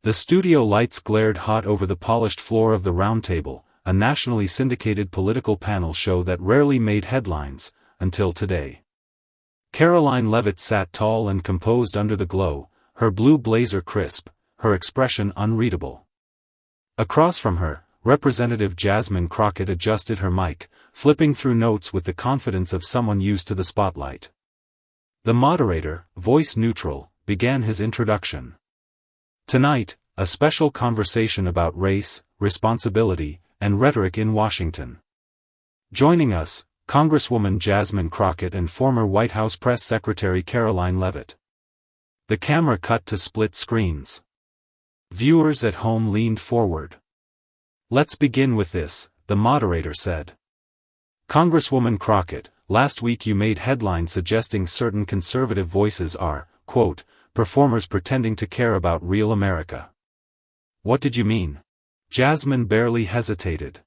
The studio lights glared hot over the polished floor of the round table, a nationally syndicated political panel show that rarely made headlines, until today. Karoline Leavitt sat tall and composed under the glow, her blue blazer crisp, her expression unreadable. Across from her, Representative Jasmine Crockett adjusted her mic, flipping through notes with the confidence of someone used to the spotlight. The moderator, voice neutral, began his introduction. Tonight, a special conversation about race, responsibility, and rhetoric in Washington. Joining us, Congresswoman Jasmine Crockett and former White House Press Secretary Karoline Leavitt. The camera cut to split screens. Viewers at home leaned forward. "Let's begin with this," the moderator said. "Congresswoman Crockett, last week you made headlines suggesting certain conservative voices are, quote, performers pretending to care about real America. What did you mean?" Jasmine barely hesitated.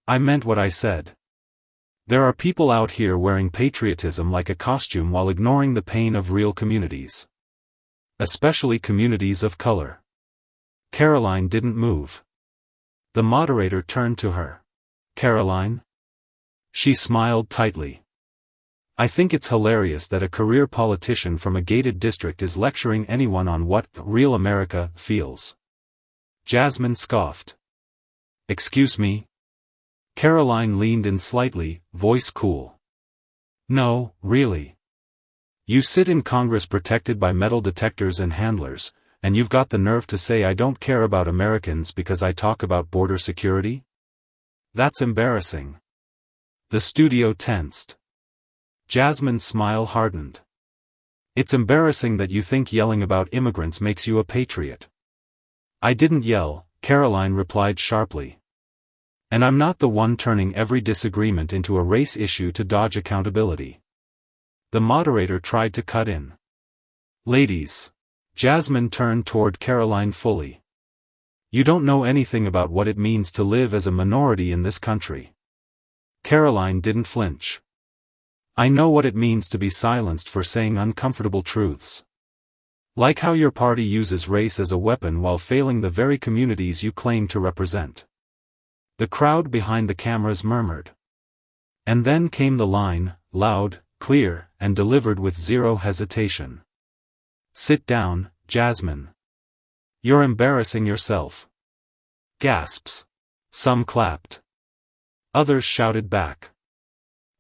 "I meant what I said. There are people out here wearing patriotism like a costume while ignoring the pain of real communities. Especially communities of color." Karoline didn't move. The moderator turned to her. "Karoline?" She smiled tightly. "I think it's hilarious that a career politician from a gated district is lecturing anyone on what real America feels." Jasmine scoffed. "Excuse me?" Karoline leaned in slightly, voice cool. "No, really. You sit in Congress protected by metal detectors and handlers, and you've got the nerve to say I don't care about Americans because I talk about border security? That's embarrassing." The studio tensed. Jasmine's smile hardened. "It's embarrassing that you think yelling about immigrants makes you a patriot." "I didn't yell," Karoline replied sharply. "And I'm not the one turning every disagreement into a race issue to dodge accountability." The moderator tried to cut in. "Ladies." Jasmine turned toward Karoline fully. "You don't know anything about what it means to live as a minority in this country." Karoline didn't flinch. "I know what it means to be silenced for saying uncomfortable truths. Like how your party uses race as a weapon while failing the very communities you claim to represent." The crowd behind the cameras murmured. And then came the line, loud, clear, and delivered with zero hesitation. "Sit down, Jasmine. You're embarrassing yourself." Gasps. Some clapped. Others shouted back.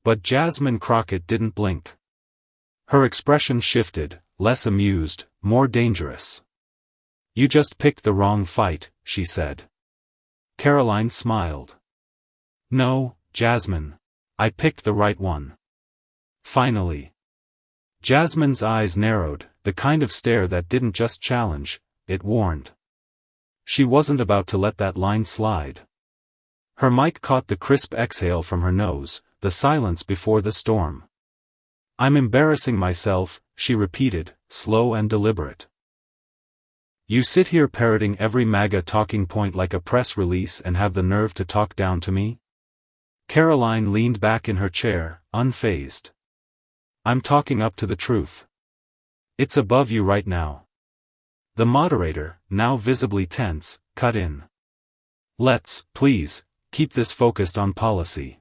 But Jasmine Crockett didn't blink. Her expression shifted, less amused, more dangerous. "You just picked the wrong fight," she said. Karoline smiled. "No, Jasmine. I picked the right one." Finally. Jasmine's eyes narrowed, the kind of stare that didn't just challenge, it warned. She wasn't about to let that line slide. Her mic caught the crisp exhale from her nose, the silence before the storm. "I'm embarrassing myself," she repeated, slow and deliberate. "You sit here parroting every MAGA talking point like a press release and have the nerve to talk down to me?" Karoline leaned back in her chair, unfazed. "I'm talking up to the truth. It's above you right now." The moderator, now visibly tense, cut in. "Let's, please, keep this focused on policy.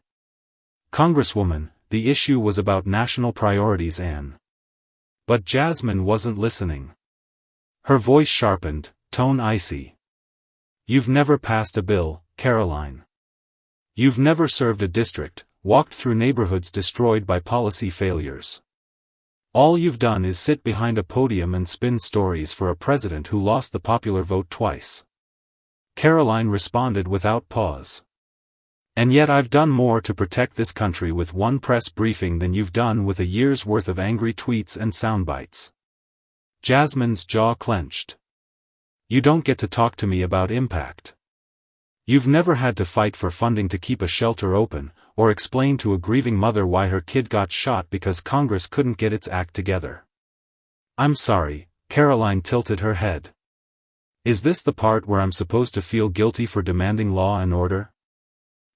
Congresswoman, the issue was about national priorities and..." But Jasmine wasn't listening. Her voice sharpened, tone icy. "You've never passed a bill, Karoline. You've never served a district, walked through neighborhoods destroyed by policy failures. All you've done is sit behind a podium and spin stories for a president who lost the popular vote twice." Karoline responded without pause. "And yet I've done more to protect this country with one press briefing than you've done with a year's worth of angry tweets and soundbites." Jasmine's jaw clenched. "You don't get to talk to me about impact. You've never had to fight for funding to keep a shelter open, or explain to a grieving mother why her kid got shot because Congress couldn't get its act together." "I'm sorry," Karoline tilted her head. "Is this the part where I'm supposed to feel guilty for demanding law and order?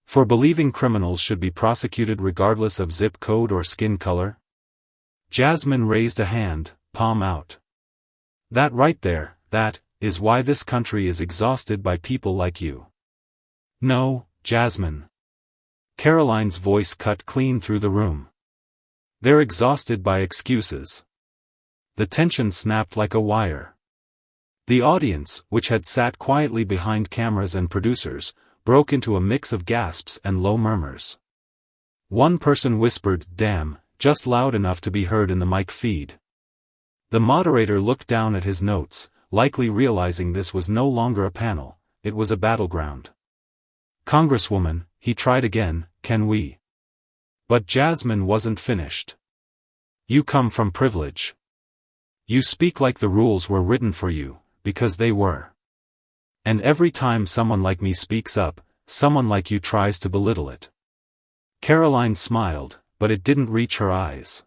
For believing criminals should be prosecuted regardless of zip code or skin color?" Jasmine raised a hand, palm out. "That right there, that is why this country is exhausted by people like you. No, Jasmine. Karoline's voice cut clean through the room. They're exhausted by excuses. The tension snapped like a wire. The audience, which had sat quietly behind cameras and producers, broke into a mix of gasps and low murmurs. One person whispered, "Damn," just loud enough to be heard in the mic feed. The moderator looked down at his notes, likely realizing this was no longer a panel, it was a battleground. "Congresswoman," he tried again, "can we?" But Jasmine wasn't finished. "You come from privilege. You speak like the rules were written for you, because they were. And every time someone like me speaks up, someone like you tries to belittle it." Karoline smiled, but it didn't reach her eyes.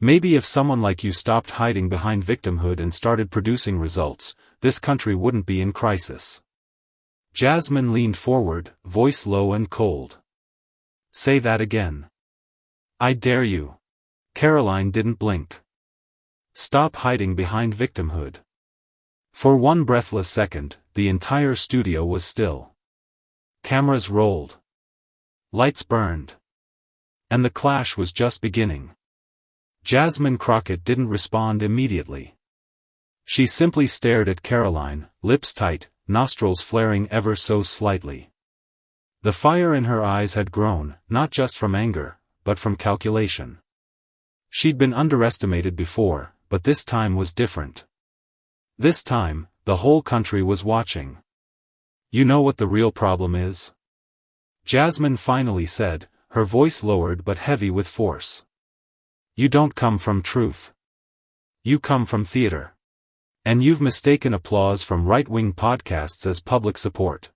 "Maybe if someone like you stopped hiding behind victimhood and started producing results, this country wouldn't be in crisis." Jasmine leaned forward, voice low and cold. "Say that again. I dare you." Karoline didn't blink. "Stop hiding behind victimhood." For one breathless second, the entire studio was still. Cameras rolled. Lights burned. And the clash was just beginning. Jasmine Crockett didn't respond immediately. She simply stared at Karoline, lips tight, nostrils flaring ever so slightly. The fire in her eyes had grown, not just from anger, but from calculation. She'd been underestimated before, but this time was different. This time, the whole country was watching. "You know what the real problem is?" Jasmine finally said, her voice lowered but heavy with force. "You don't come from truth. You come from theater. And you've mistaken applause from right-wing podcasts as public support.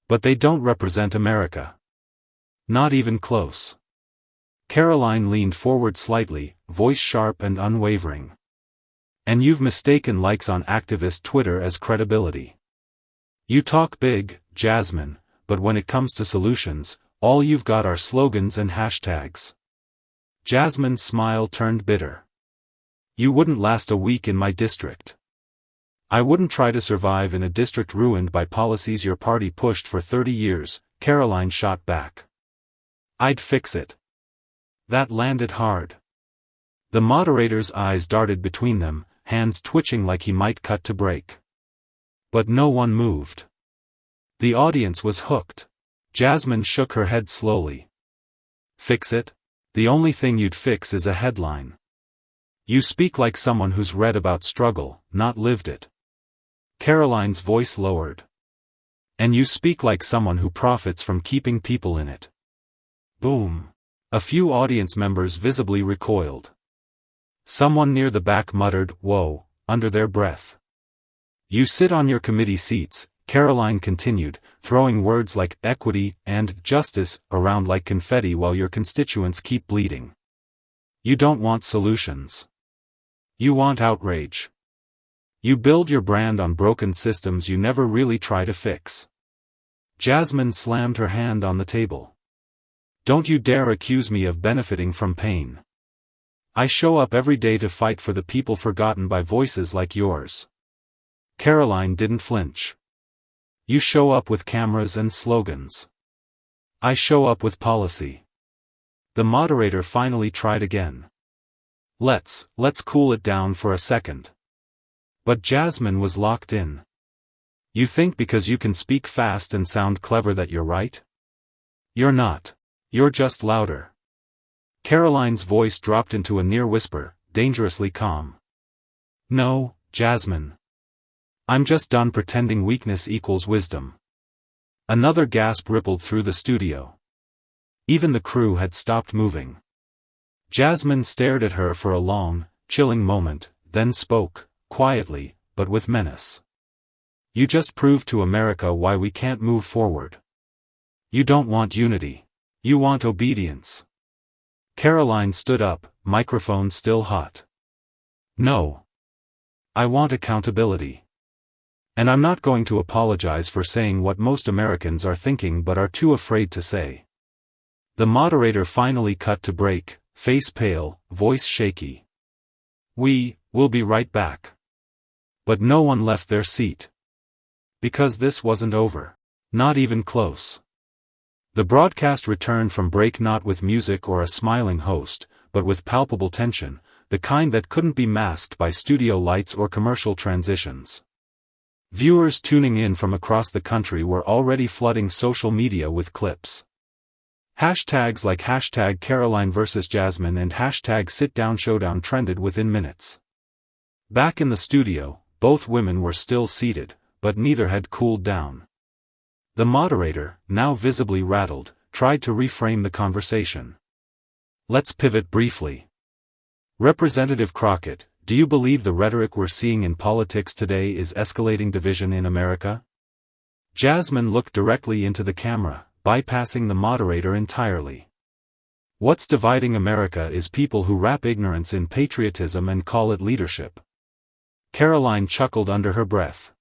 But they don't represent America. Not even close." Karoline leaned forward slightly, voice sharp and unwavering. "And you've mistaken likes on activist Twitter as credibility. You talk big, Jasmine, but when it comes to solutions, all you've got are slogans and hashtags." Jasmine's smile turned bitter. "You wouldn't last a week in my district. I wouldn't try to survive in a district ruined by policies your party pushed for 30 years, Karoline shot back. "I'd fix it." That landed hard. The moderator's eyes darted between them, hands twitching like he might cut to break. But no one moved. The audience was hooked. Jasmine shook her head slowly. "Fix it? The only thing you'd fix is a headline. You speak like someone who's read about struggle, not lived it." Karoline's voice lowered. "And you speak like someone who profits from keeping people in it." Boom. A few audience members visibly recoiled. Someone near the back muttered, "Whoa," under their breath. "You sit on your committee seats," Karoline continued, throwing words like equity and justice around like confetti while your constituents keep bleeding. "You don't want solutions. You want outrage. You build your brand on broken systems you never really try to fix." Jasmine slammed her hand on the table. "Don't you dare accuse me of benefiting from pain. I show up every day to fight for the people forgotten by voices like yours." Karoline didn't flinch. "You show up with cameras and slogans. I show up with policy." The moderator finally tried again. Let's cool it down for a second." But Jasmine was locked in. "You think because you can speak fast and sound clever that you're right? You're not. You're just louder." Karoline's voice dropped into a near whisper, dangerously calm. "No, Jasmine. I'm just done pretending weakness equals wisdom." Another gasp rippled through the studio. Even the crew had stopped moving. Jasmine stared at her for a long, chilling moment, then spoke, quietly, but with menace. "You just proved to America why we can't move forward. You don't want unity. You want obedience." Karoline stood up, microphone still hot. "No. I want accountability. And I'm not going to apologize for saying what most Americans are thinking but are too afraid to say." The moderator finally cut to break, face pale, voice shaky. "We'll be right back." But no one left their seat. Because this wasn't over. Not even close. The broadcast returned from break not with music or a smiling host, but with palpable tension, the kind that couldn't be masked by studio lights or commercial transitions. Viewers tuning in from across the country were already flooding social media with clips. Hashtags like hashtag Karoline vs. Jasmine and hashtag #SitDownShowdown trended within minutes. Back in the studio, both women were still seated, but neither had cooled down. The moderator, now visibly rattled, tried to reframe the conversation. Let's pivot briefly. Representative Crockett, do you believe the rhetoric we're seeing in politics today is escalating division in America? Jasmine looked directly into the camera, bypassing the moderator entirely. What's dividing America is people who wrap ignorance in patriotism and call it leadership. Karoline chuckled under her breath.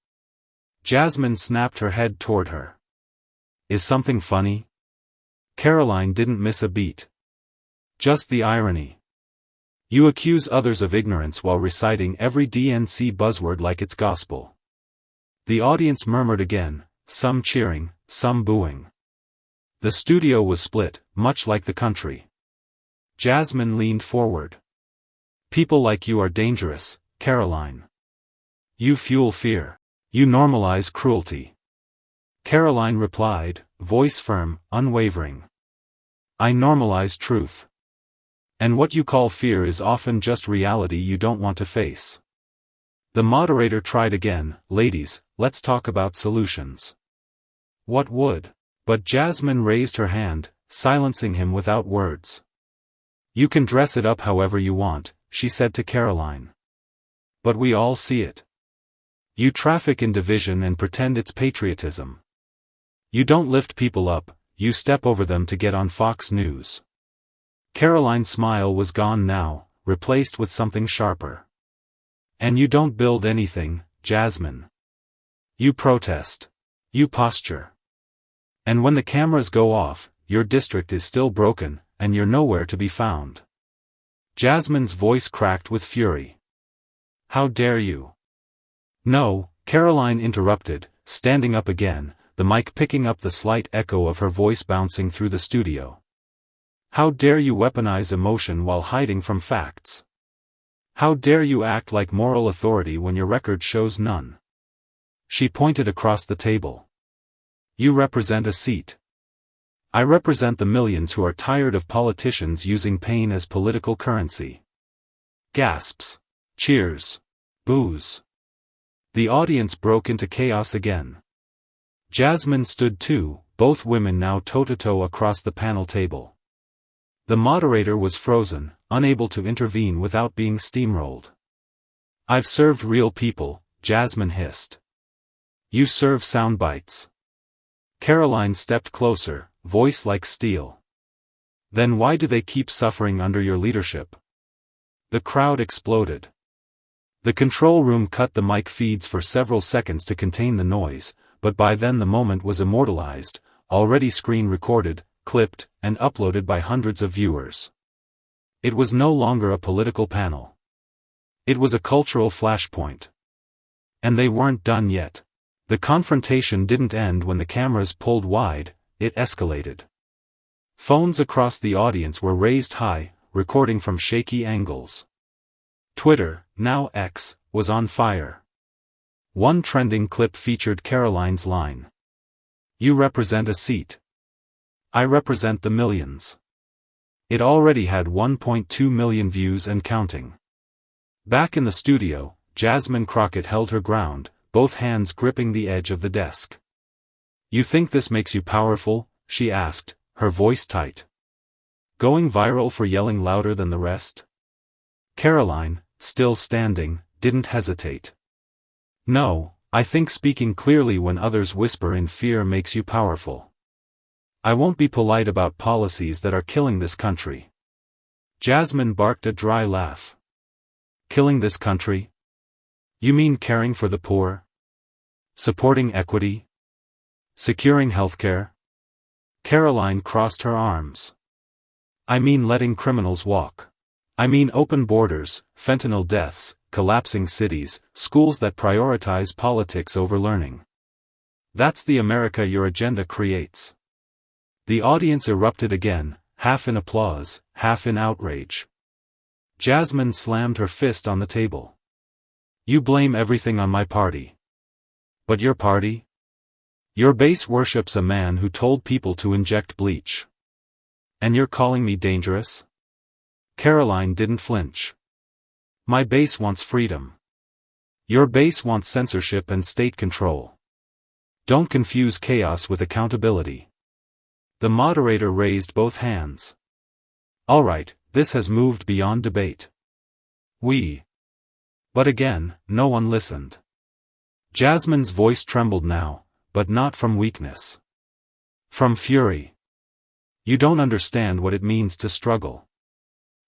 Jasmine snapped her head toward her. Is something funny? Karoline didn't miss a beat. Just the irony. You accuse others of ignorance while reciting every DNC buzzword like it's gospel. The audience murmured again, some cheering, some booing. The studio was split, much like the country. Jasmine leaned forward. People like you are dangerous, Karoline. You fuel fear. You normalize cruelty. Karoline replied, voice firm, unwavering. I normalize truth. And what you call fear is often just reality you don't want to face. The moderator tried again, ladies, let's talk about solutions. What would? But Jasmine raised her hand, silencing him without words. You can dress it up however you want, she said to Karoline. But we all see it. You traffic in division and pretend it's patriotism. You don't lift people up, you step over them to get on Fox News. Karoline's smile was gone now, replaced with something sharper. And you don't build anything, Jasmine. You protest. You posture. And when the cameras go off, your district is still broken, and you're nowhere to be found. Jasmine's voice cracked with fury. How dare you? No, Karoline interrupted, standing up again, the mic picking up the slight echo of her voice bouncing through the studio. How dare you weaponize emotion while hiding from facts? How dare you act like moral authority when your record shows none? She pointed across the table. You represent a seat. I represent the millions who are tired of politicians using pain as political currency. Gasps. Cheers. Boos. The audience broke into chaos again. Jasmine stood too, both women now toe-to-toe across the panel table. The moderator was frozen, unable to intervene without being steamrolled. I've served real people, Jasmine hissed. You serve sound bites. Karoline stepped closer, voice like steel. Then why do they keep suffering under your leadership? The crowd exploded. The control room cut the mic feeds for several seconds to contain the noise, but by then the moment was immortalized, already screen recorded, clipped, and uploaded by hundreds of viewers. It was no longer a political panel. It was a cultural flashpoint. And they weren't done yet. The confrontation didn't end when the cameras pulled wide, it escalated. Phones across the audience were raised high, recording from shaky angles. Twitter, now X, was on fire. One trending clip featured Karoline's line. You represent a seat. I represent the millions. It already had 1.2 million views and counting. Back in the studio, Jasmine Crockett held her ground, both hands gripping the edge of the desk. You think this makes you powerful? She asked, her voice tight. Going viral for yelling louder than the rest? Karoline, still standing, didn't hesitate. No, I think speaking clearly when others whisper in fear makes you powerful. I won't be polite about policies that are killing this country. Jasmine barked a dry laugh. Killing this country? You mean caring for the poor? Supporting equity? Securing healthcare? Karoline crossed her arms. I mean letting criminals walk. I mean open borders, fentanyl deaths, collapsing cities, schools that prioritize politics over learning. That's the America your agenda creates. The audience erupted again, half in applause, half in outrage. Jasmine slammed her fist on the table. You blame everything on my party. But your party? Your base worships a man who told people to inject bleach. And you're calling me dangerous? Karoline didn't flinch. My base wants freedom. Your base wants censorship and state control. Don't confuse chaos with accountability. The moderator raised both hands. All right, this has moved beyond debate. But again, no one listened. Jasmine's voice trembled now, but not from weakness. From fury. You don't understand what it means to struggle.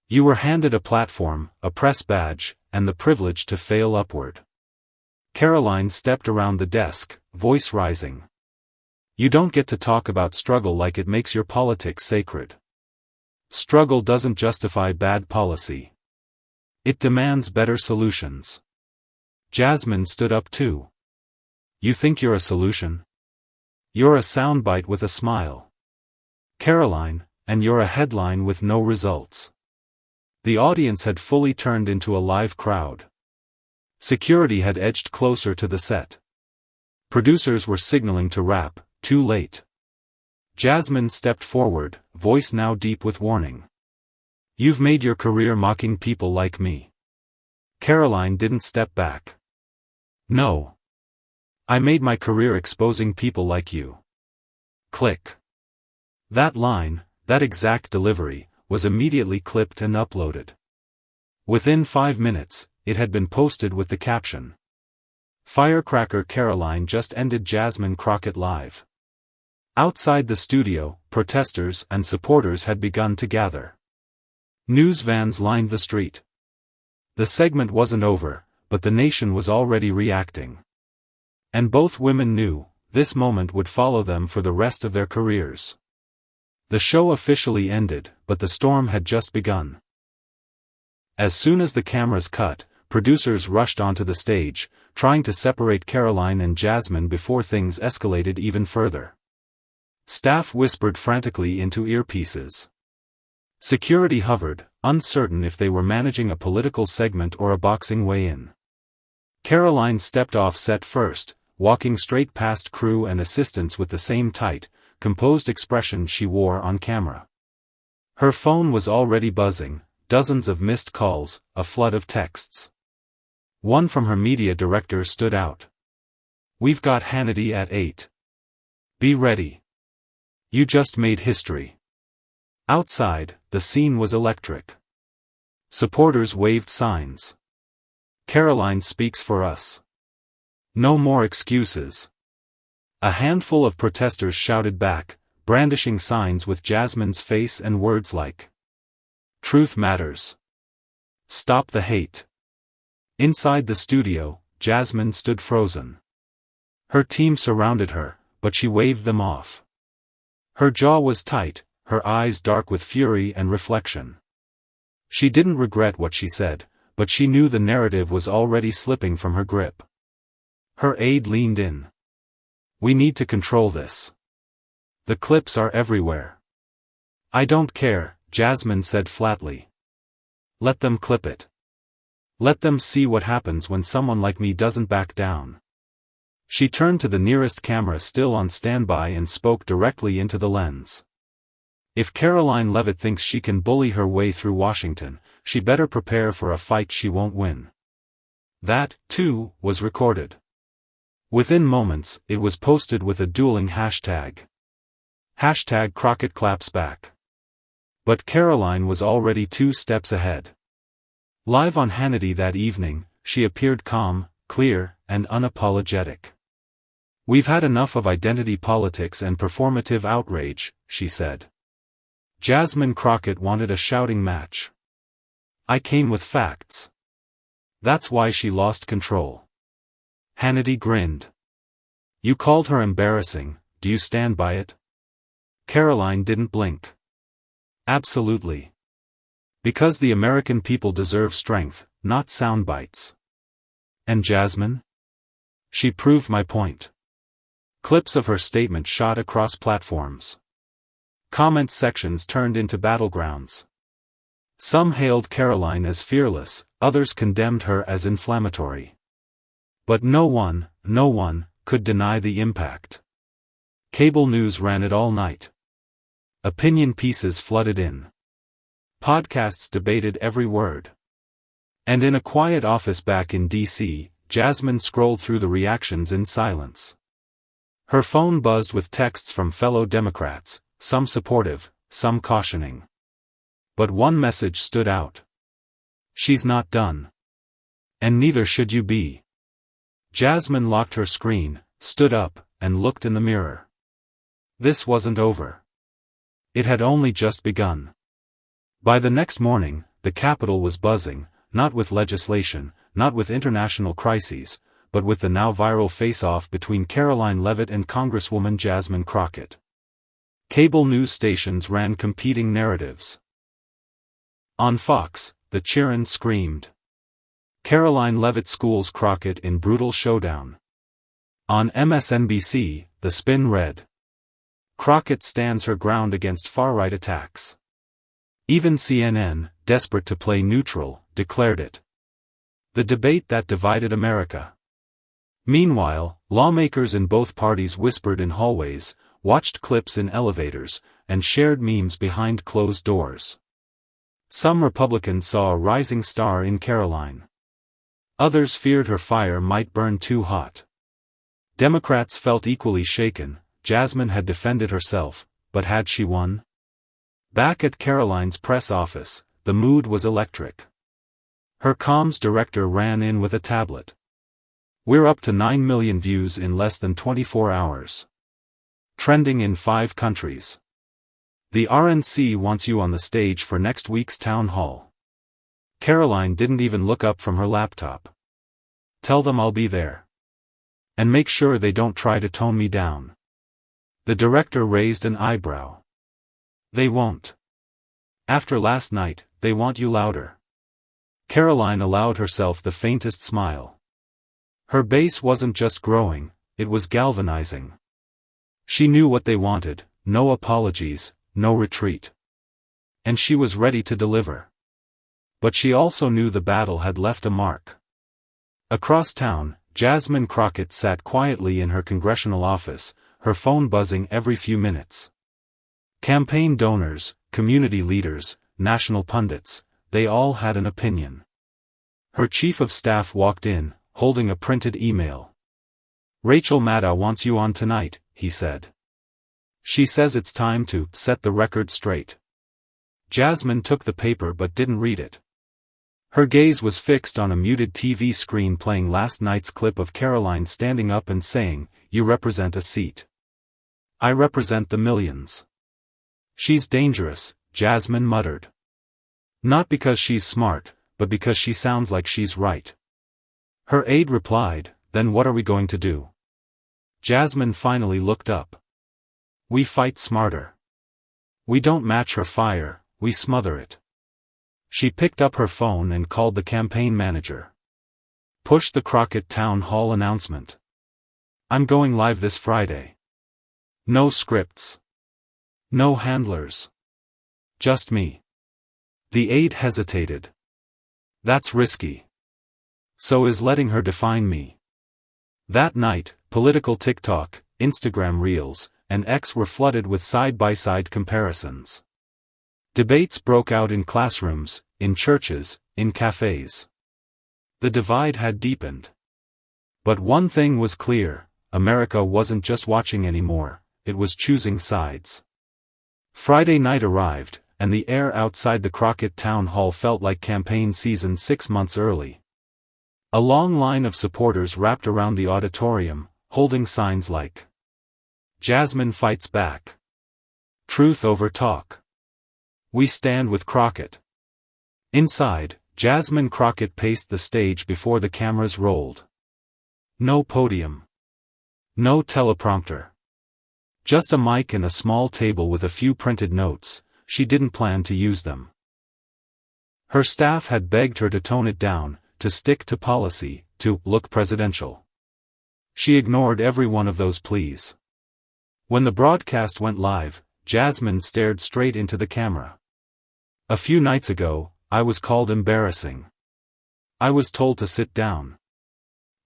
You were handed a platform, a press badge, and the privilege to fail upward. Karoline stepped around the desk, voice rising. You don't get to talk about struggle like it makes your politics sacred. Struggle doesn't justify bad policy. It demands better solutions. Jasmine stood up too. You think you're a solution? You're a soundbite with a smile. Karoline, and you're a headline with no results. The audience had fully turned into a live crowd. Security had edged closer to the set. Producers were signaling to wrap, too late. Jasmine stepped forward, voice now deep with warning. You've made your career mocking people like me. Karoline didn't step back. No. I made my career exposing people like you. Click. That line, that exact delivery, was immediately clipped and uploaded. Within 5 minutes, it had been posted with the caption. Firecracker Karoline just ended Jasmine Crockett live. Outside the studio, protesters and supporters had begun to gather. News vans lined the street. The segment wasn't over, but the nation was already reacting. And both women knew, this moment would follow them for the rest of their careers. The show officially ended, but the storm had just begun. As soon as the cameras cut, producers rushed onto the stage, trying to separate Karoline and Jasmine before things escalated even further. Staff whispered frantically into earpieces. Security hovered, uncertain if they were managing a political segment or a boxing weigh-in. Karoline stepped off set first, walking straight past crew and assistants with the same tight, composed expression she wore on camera. Her phone was already buzzing, dozens of missed calls, a flood of texts. One from her media director stood out. We've got Hannity at 8. Be ready. You just made history. Outside, the scene was electric. Supporters waved signs. Karoline speaks for us. No more excuses. A handful of protesters shouted back, brandishing signs with Jasmine's face and words like, Truth matters. Stop the hate. Inside the studio, Jasmine stood frozen. Her team surrounded her, but she waved them off. Her jaw was tight, her eyes dark with fury and reflection. She didn't regret what she said, but she knew the narrative was already slipping from her grip. Her aide leaned in. We need to control this. The clips are everywhere. I don't care, Jasmine said flatly. Let them clip it. Let them see what happens when someone like me doesn't back down. She turned to the nearest camera still on standby and spoke directly into the lens. If Karoline Leavitt thinks she can bully her way through Washington, she better prepare for a fight she won't win. That, too, was recorded. Within moments, it was posted with a dueling hashtag. Hashtag Crockett claps back. But Karoline was already 2 steps ahead. Live on Hannity that evening, she appeared calm, clear, and unapologetic. We've had enough of identity politics and performative outrage, she said. Jasmine Crockett wanted a shouting match. I came with facts. That's why she lost control. Hannity grinned. You called her embarrassing, do you stand by it? Karoline didn't blink. Absolutely. Because the American people deserve strength, not sound bites. And Jasmine? She proved my point. Clips of her statement shot across platforms. Comment sections turned into battlegrounds. Some hailed Karoline as fearless, others condemned her as inflammatory. But no one could deny the impact. Cable news ran it all night. Opinion pieces flooded in. Podcasts debated every word. And in a quiet office back in D.C., Jasmine scrolled through the reactions in silence. Her phone buzzed with texts from fellow Democrats, some supportive, some cautioning. But one message stood out. She's not done. And neither should you be. Jasmine locked her screen, stood up, and looked in the mirror. This wasn't over. It had only just begun. By the next morning, the Capitol was buzzing, not with legislation, not with international crises, but with the now viral face-off between Karoline Leavitt and Congresswoman Jasmine Crockett. Cable news stations ran competing narratives. On Fox, the Cheerin screamed. Karoline Leavitt schools Crockett in brutal showdown. On MSNBC, the spin read. Crockett stands her ground against far-right attacks. Even CNN, desperate to play neutral, declared it. The debate that divided America. Meanwhile, lawmakers in both parties whispered in hallways, watched clips in elevators, and shared memes behind closed doors. Some Republicans saw a rising star in Karoline. Others feared her fire might burn too hot. Democrats felt equally shaken. Jasmine had defended herself, but had she won? Back at Karoline's press office, the mood was electric. Her comms director ran in with a tablet. We're up to 9 million views in less than 24 hours. Trending in 5 countries. The RNC wants you on the stage for next week's town hall. Karoline didn't even look up from her laptop. Tell them I'll be there. And make sure they don't try to tone me down. The director raised an eyebrow. They won't. After last night, they want you louder. Karoline allowed herself the faintest smile. Her base wasn't just growing, it was galvanizing. She knew what they wanted, no apologies, no retreat. And she was ready to deliver. But she also knew the battle had left a mark. Across town, Jasmine Crockett sat quietly in her congressional office, her phone buzzing every few minutes. Campaign donors, community leaders, national pundits, they all had an opinion. Her chief of staff walked in, holding a printed email. Rachel Maddow wants you on tonight, he said. She says it's time to set the record straight. Jasmine took the paper but didn't read it. Her gaze was fixed on a muted TV screen playing last night's clip of Karoline standing up and saying, "You represent a seat. I represent the millions." She's dangerous, Jasmine muttered. Not because she's smart, but because she sounds like she's right. Her aide replied, "Then what are we going to do?" Jasmine finally looked up. "We fight smarter. We don't match her fire, we smother it." She picked up her phone and called the campaign manager. "Push the Crockett Town Hall announcement. I'm going live this Friday. No scripts. No handlers. Just me." The aide hesitated. "That's risky. So is letting her define me." That night, political TikTok, Instagram Reels, and X were flooded with side-by-side comparisons. Debates broke out in classrooms, in churches, in cafes. The divide had deepened. But one thing was clear, America wasn't just watching anymore, it was choosing sides. Friday night arrived, and the air outside the Crockett Town Hall felt like campaign season 6 months early. A long line of supporters wrapped around the auditorium, holding signs like, "Jasmine fights back. Truth over talk. We stand with Crockett." Inside, Jasmine Crockett paced the stage before the cameras rolled. No podium. No teleprompter. Just a mic and a small table with a few printed notes. She didn't plan to use them. Her staff had begged her to tone it down, to stick to policy, to look presidential. She ignored every one of those pleas. When the broadcast went live, Jasmine stared straight into the camera. "A few nights ago, I was called embarrassing. I was told to sit down.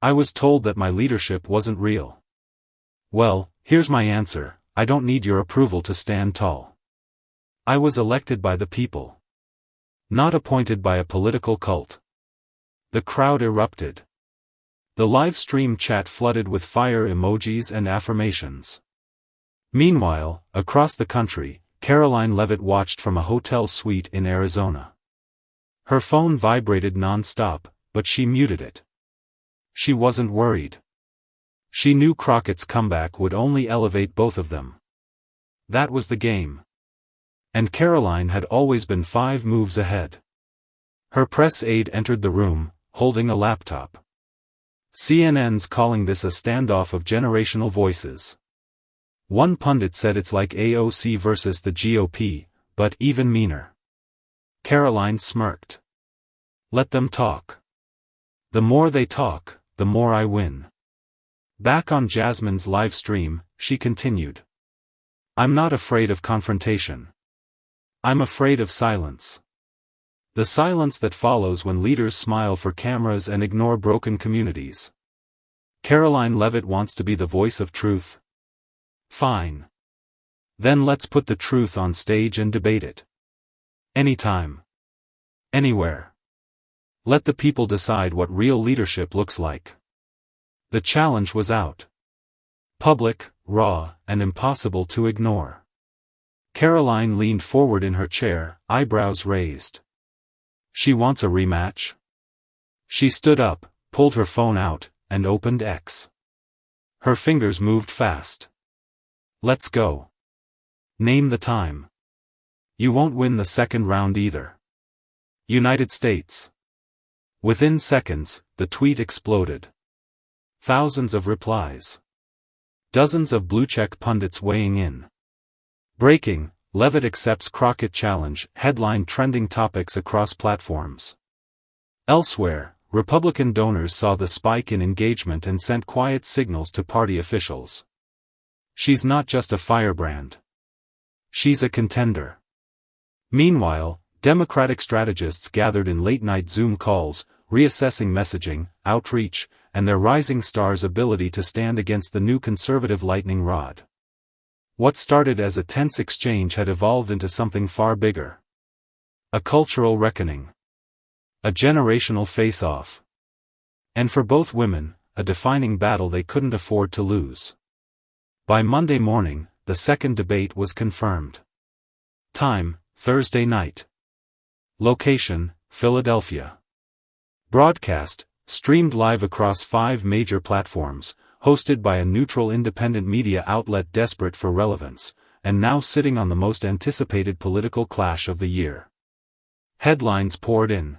I was told that my leadership wasn't real. Well, here's my answer: I don't need your approval to stand tall. I was elected by the people. Not appointed by a political cult." The crowd erupted. The live stream chat flooded with fire emojis and affirmations. Meanwhile, across the country, Karoline Leavitt watched from a hotel suite in Arizona. Her phone vibrated non-stop, but she muted it. She wasn't worried. She knew Crockett's comeback would only elevate both of them. That was the game. And Karoline had always been 5 moves ahead. Her press aide entered the room, holding a laptop. CNN's calling this a standoff of generational voices. One pundit said it's like AOC versus the GOP, but even meaner. Karoline smirked. "Let them talk. The more they talk, the more I win." Back on Jasmine's live stream, she continued. "I'm not afraid of confrontation. I'm afraid of silence. The silence that follows when leaders smile for cameras and ignore broken communities. Karoline Leavitt wants to be the voice of truth. Fine. Then let's put the truth on stage and debate it. Anytime. Anywhere. Let the people decide what real leadership looks like." The challenge was out. Public, raw, and impossible to ignore. Karoline leaned forward in her chair, eyebrows raised. She wants a rematch? She stood up, pulled her phone out, and opened X. Her fingers moved fast. "Let's go. Name the time. You won't win the second round either. United States." Within seconds, the tweet exploded. Thousands of replies. Dozens of blue-check pundits weighing in. Breaking: Leavitt accepts Crockett challenge, headline trending topics across platforms. Elsewhere, Republican donors saw the spike in engagement and sent quiet signals to party officials. She's not just a firebrand. She's a contender. Meanwhile, Democratic strategists gathered in late-night Zoom calls, reassessing messaging, outreach, and their rising star's ability to stand against the new conservative lightning rod. What started as a tense exchange had evolved into something far bigger. A cultural reckoning. A generational face-off. And for both women, a defining battle they couldn't afford to lose. By Monday morning, the second debate was confirmed. Time: Thursday night. Location: Philadelphia. Broadcast: streamed live across 5 major platforms, hosted by a neutral independent media outlet desperate for relevance, and now sitting on the most anticipated political clash of the year. Headlines poured in.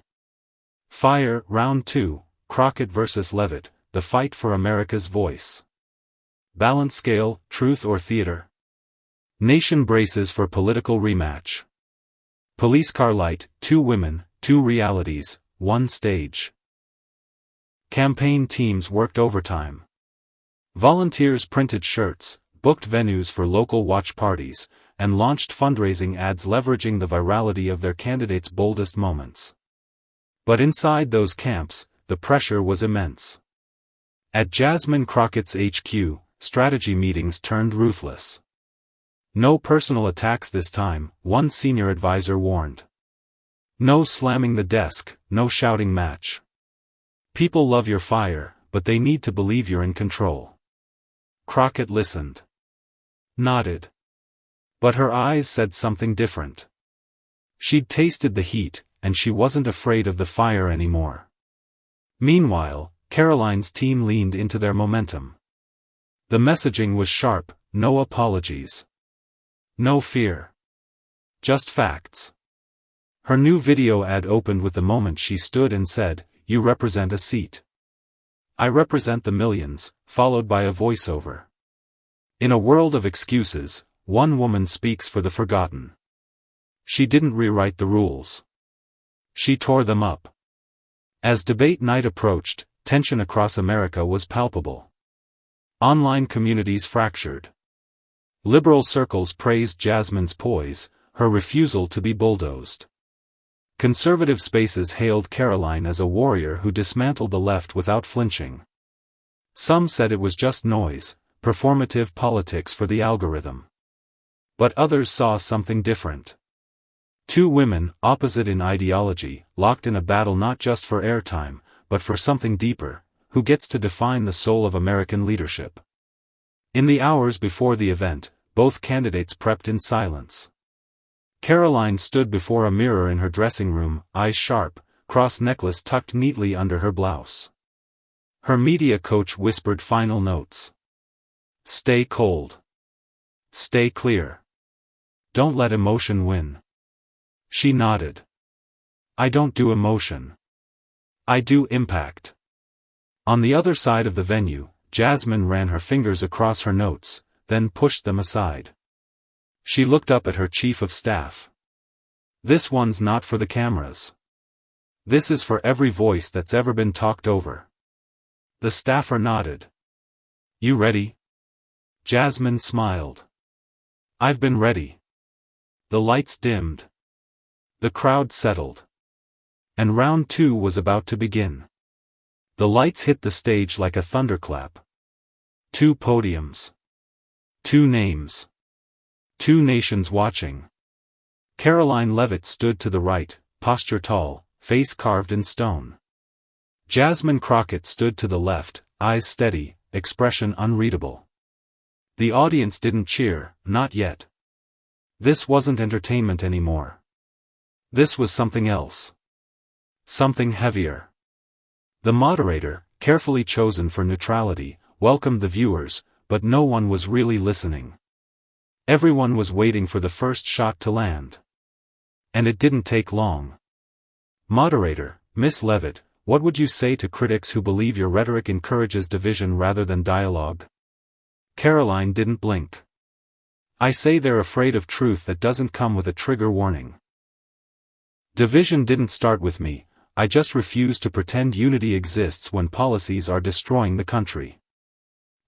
Fire, Round 2, Crockett vs. Leavitt, the fight for America's voice. Balance scale, truth or theater? Nation braces for political rematch. Police car light, 2 women, 2 realities, 1 stage. Campaign teams worked overtime. Volunteers printed shirts, booked venues for local watch parties, and launched fundraising ads leveraging the virality of their candidates' boldest moments. But inside those camps, the pressure was immense. At Jasmine Crockett's HQ, strategy meetings turned ruthless. No personal attacks this time, one senior advisor warned. No slamming the desk, no shouting match. People love your fire, but they need to believe you're in control. Crockett listened. Nodded. But her eyes said something different. She'd tasted the heat, and she wasn't afraid of the fire anymore. Meanwhile, Karoline's team leaned into their momentum. The messaging was sharp: no apologies. No fear. Just facts. Her new video ad opened with the moment she stood and said, "You represent a seat. I represent the millions," followed by a voiceover. In a world of excuses, one woman speaks for the forgotten. She didn't rewrite the rules. She tore them up. As debate night approached, tension across America was palpable. Online communities fractured. Liberal circles praised Jasmine's poise, her refusal to be bulldozed. Conservative spaces hailed Karoline as a warrior who dismantled the left without flinching. Some said it was just noise, performative politics for the algorithm. But others saw something different. Two women, opposite in ideology, locked in a battle not just for airtime, but for something deeper: who gets to define the soul of American leadership? In the hours before the event, both candidates prepped in silence. Karoline stood before a mirror in her dressing room, eyes sharp, cross necklace tucked neatly under her blouse. Her media coach whispered final notes. Stay cold. Stay clear. Don't let emotion win. She nodded. I don't do emotion. I do impact. On the other side of the venue, Jasmine ran her fingers across her notes, then pushed them aside. She looked up at her chief of staff. This one's not for the cameras. This is for every voice that's ever been talked over. The staffer nodded. You ready? Jasmine smiled. I've been ready. The lights dimmed. The crowd settled. And round two was about to begin. The lights hit the stage like a thunderclap. Two podiums. Two names. Two nations watching. Karoline Leavitt stood to the right, posture tall, face carved in stone. Jasmine Crockett stood to the left, eyes steady, expression unreadable. The audience didn't cheer, not yet. This wasn't entertainment anymore. This was something else. Something heavier. The moderator, carefully chosen for neutrality, welcomed the viewers, but no one was really listening. Everyone was waiting for the first shot to land. And it didn't take long. Moderator, Miss Leavitt, what would you say to critics who believe your rhetoric encourages division rather than dialogue? Karoline didn't blink. I say they're afraid of truth that doesn't come with a trigger warning. Division didn't start with me, I just refuse to pretend unity exists when policies are destroying the country.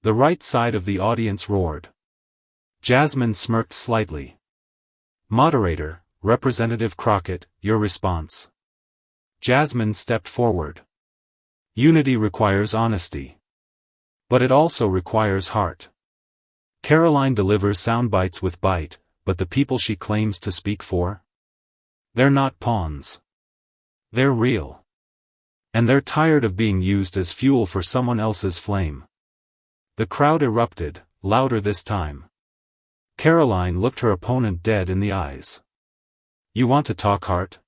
The right side of the audience roared. Jasmine smirked slightly. Moderator, Representative Crockett, your response. Jasmine stepped forward. Unity requires honesty. But it also requires heart. Karoline delivers sound bites with bite, but the people she claims to speak for? They're not pawns. They're real. And they're tired of being used as fuel for someone else's flame. The crowd erupted, louder this time. Karoline looked her opponent dead in the eyes. You want to talk heart?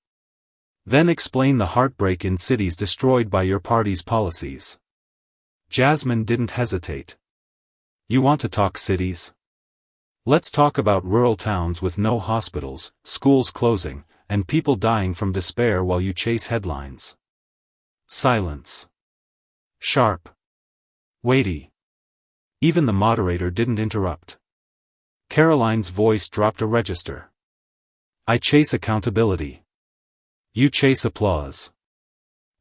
Then explain the heartbreak in cities destroyed by your party's policies. Jasmine didn't hesitate. You want to talk cities? Let's talk about rural towns with no hospitals, schools closing, and people dying from despair while you chase headlines. Silence. Sharp. Weighty. Even the moderator didn't interrupt. Karoline's voice dropped a register. I chase accountability. You chase applause.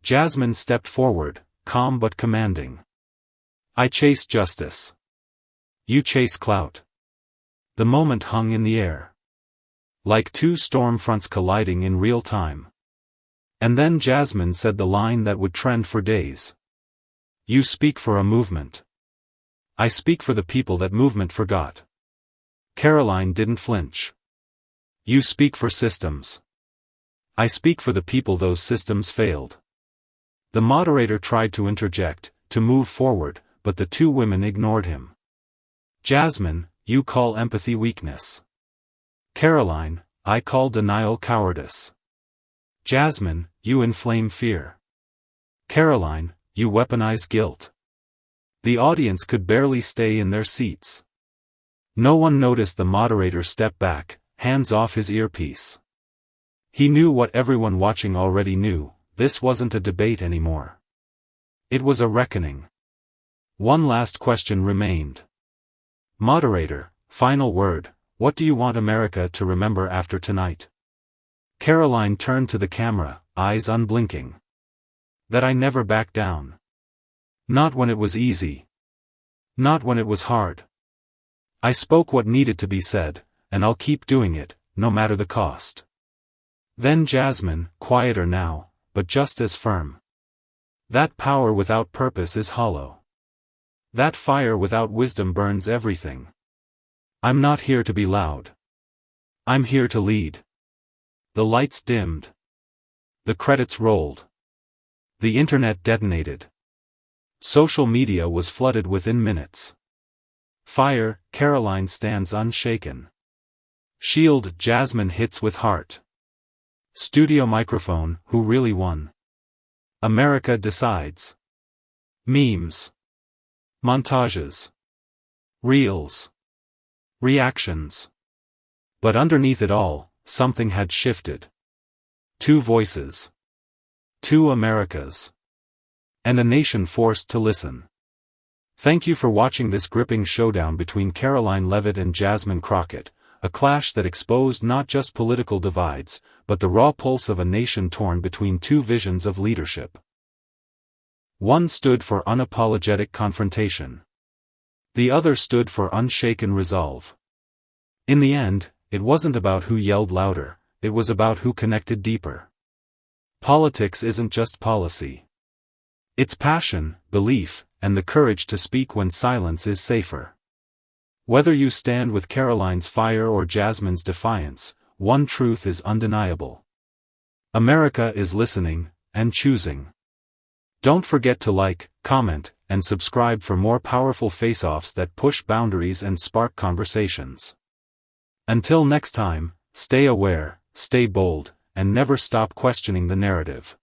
Jasmine stepped forward, calm but commanding. I chase justice. You chase clout. The moment hung in the air. Like two storm fronts colliding in real time. And then Jasmine said the line that would trend for days. You speak for a movement. I speak for the people that movement forgot. Karoline didn't flinch. You speak for systems. I speak for the people those systems failed. The moderator tried to interject, to move forward, but the two women ignored him. Jasmine, you call empathy weakness. Karoline, I call denial cowardice. Jasmine, you inflame fear. Karoline, you weaponize guilt. The audience could barely stay in their seats. No one noticed the moderator step back, hands off his earpiece. He knew what everyone watching already knew, this wasn't a debate anymore. It was a reckoning. One last question remained. Moderator, final word, what do you want America to remember after tonight? Karoline turned to the camera, eyes unblinking. That I never back down. Not when it was easy. Not when it was hard. I spoke what needed to be said, and I'll keep doing it, no matter the cost. Then Jasmine, quieter now, but just as firm. That power without purpose is hollow. That fire without wisdom burns everything. I'm not here to be loud. I'm here to lead. The lights dimmed. The credits rolled. The internet detonated. Social media was flooded within minutes. Fire, Karoline stands unshaken. Shield, Jasmine hits with heart. Studio microphone, who really won? America decides. Memes. Montages. Reels. Reactions. But underneath it all, something had shifted. Two voices. Two Americas. And a nation forced to listen. Thank you for watching this gripping showdown between Karoline Leavitt and Jasmine Crockett, a clash that exposed not just political divides, but the raw pulse of a nation torn between two visions of leadership. One stood for unapologetic confrontation. The other stood for unshaken resolve. In the end, it wasn't about who yelled louder, it was about who connected deeper. Politics isn't just policy. It's passion, belief, and the courage to speak when silence is safer. Whether you stand with Karoline's fire or Jasmine's defiance, one truth is undeniable. America is listening, and choosing. Don't forget to like, comment, and subscribe for more powerful face-offs that push boundaries and spark conversations. Until next time, stay aware, stay bold, and never stop questioning the narrative.